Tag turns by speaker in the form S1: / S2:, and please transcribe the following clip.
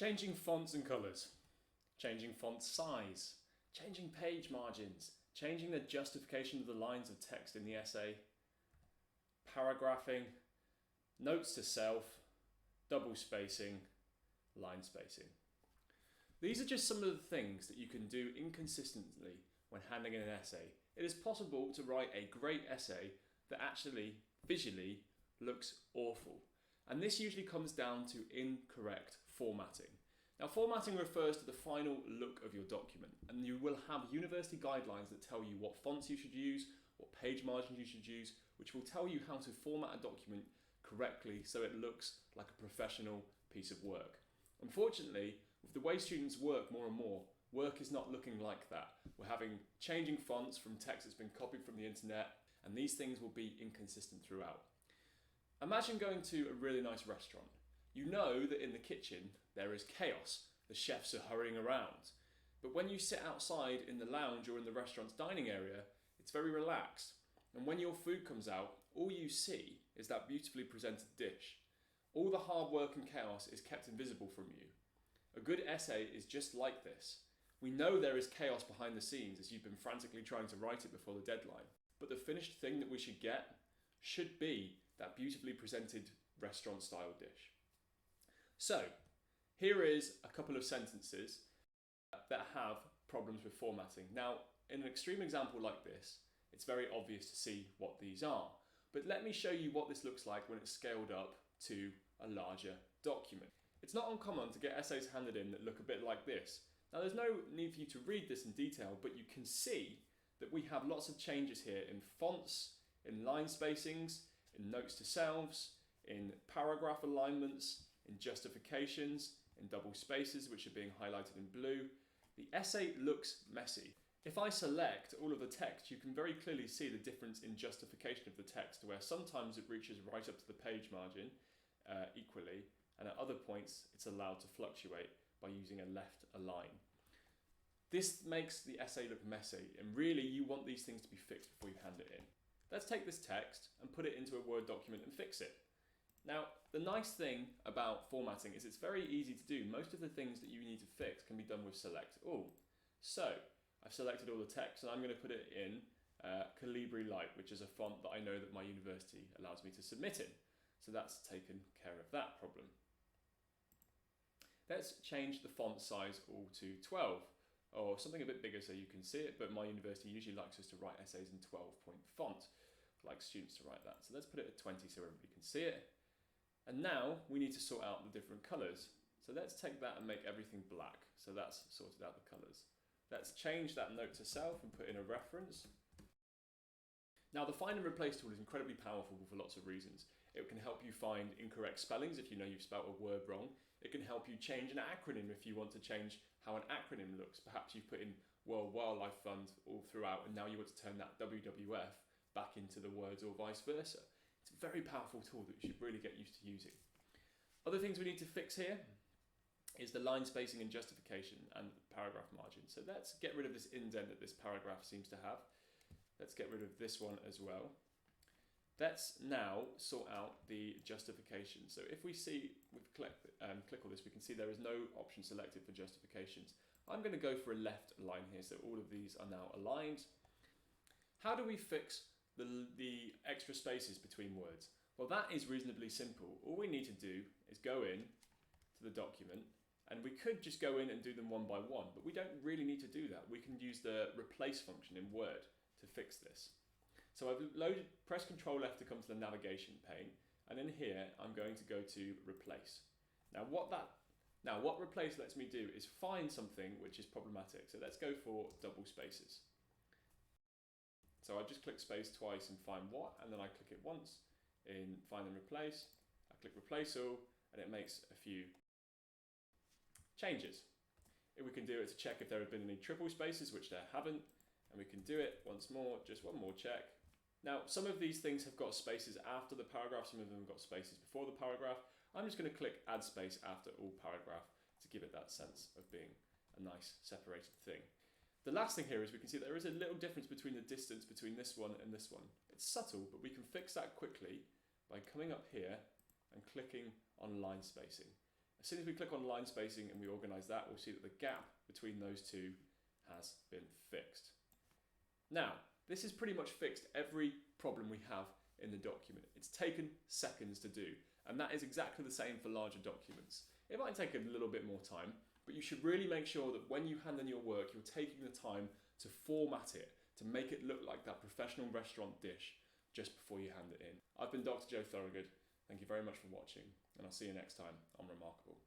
S1: Changing fonts and colours, changing font size, changing page margins, changing the justification of the lines of text in the essay, paragraphing, notes to self, double spacing, line spacing. These are just some of the things that you can do inconsistently when handling an essay. It is possible to write a great essay that actually visually looks awful. And this usually comes down to incorrect formatting. Now, formatting refers to the final look of your document, and you will have university guidelines that tell you what fonts you should use, what page margins you should use, which will tell you how to format a document correctly so it looks like a professional piece of work. Unfortunately, with the way students work more and more, work is not looking like that. We're having changing fonts from text that's been copied from the internet, and these things will be inconsistent throughout. Imagine going to a really nice restaurant. You know that in the kitchen there is chaos. The chefs are hurrying around. But when you sit outside in the lounge or in the restaurant's dining area, it's very relaxed. And when your food comes out, all you see is that beautifully presented dish. All the hard work and chaos is kept invisible from you. A good essay is just like this. We know there is chaos behind the scenes as you've been frantically trying to write it before the deadline. But the finished thing that we should get should be that beautifully presented restaurant-style dish. So, here is a couple of sentences that have problems with formatting. Now, in an extreme example like this, it's very obvious to see what these are. But let me show you what this looks like when it's scaled up to a larger document. It's not uncommon to get essays handed in that look a bit like this. Now, there's no need for you to read this in detail, but you can see that we have lots of changes here in fonts, in line spacings, in notes to selves, in paragraph alignments, in justifications, in double spaces, which are being highlighted in blue. The essay looks messy. If I select all of the text, you can very clearly see the difference in justification of the text, where sometimes it reaches right up to the page margin equally, and at other points it's allowed to fluctuate by using a left align. This makes the essay look messy, and really you want these things to be fixed before you hand it in. Let's take this text and put it into a Word document and fix it. Now, the nice thing about formatting is it's very easy to do. Most of the things that you need to fix can be done with select all. So, I've selected all the text and I'm going to put it in Calibri Light, which is a font that I know that my university allows me to submit in. So that's taken care of that problem. Let's change the font size all to 12, or something a bit bigger so you can see it, but my university usually likes us to write essays in 12-point font. Like students to write that. So let's put it at 20 so everybody can see it. And now we need to sort out the different colours. So let's take that and make everything black. So that's sorted out the colours. Let's change that note to self and put in a reference. Now, the find and replace tool is incredibly powerful for lots of reasons. It can help you find incorrect spellings if you know you've spelt a word wrong. It can help you change an acronym if you want to change how an acronym looks. Perhaps you've put in World Wildlife Fund all throughout and now you want to turn that WWF back into the words or vice versa. It's a very powerful tool that you should really get used to using. Other things we need to fix here is the line spacing and justification and paragraph margin. So let's get rid of this indent that this paragraph seems to have. Let's get rid of this one as well. Let's now sort out the justification. So if we see, click on this, we can see there is no option selected for justifications. I'm going to go for a left align here, so all of these are now aligned. How do we fix the extra spaces between words? Well, that is reasonably simple. All we need to do is go in to the document, and we could just go in and do them one by one, but we don't really need to do that. We can use the replace function in Word to fix this. So I've press Ctrl F to come to the navigation pane, and in here I'm going to go to replace. Now what replace lets me do is find something which is problematic. So let's go for double spaces. So I just click space twice and find what, and then I click it once in find and replace. I click replace all, and it makes a few changes. If we can do it to check if there have been any triple spaces, which there haven't, and we can do it once more, just one more check. Now, some of these things have got spaces after the paragraph, some of them have got spaces before the paragraph. I'm just going to click add space after all paragraph to give it that sense of being a nice separated thing. The last thing here is we can see there is a little difference between the distance between this one and this one. It's subtle, but we can fix that quickly by coming up here and clicking on line spacing. As soon as we click on line spacing and we organise that, we'll see that the gap between those two has been fixed. Now, this has pretty much fixed every problem we have in the document. It's taken seconds to do, and that is exactly the same for larger documents. It might take a little bit more time, but you should really make sure that when you hand in your work, you're taking the time to format it, to make it look like that professional restaurant dish just before you hand it in. I've been Dr. Joe Thorogood. Thank you very much for watching, and I'll see you next time on Remarkable.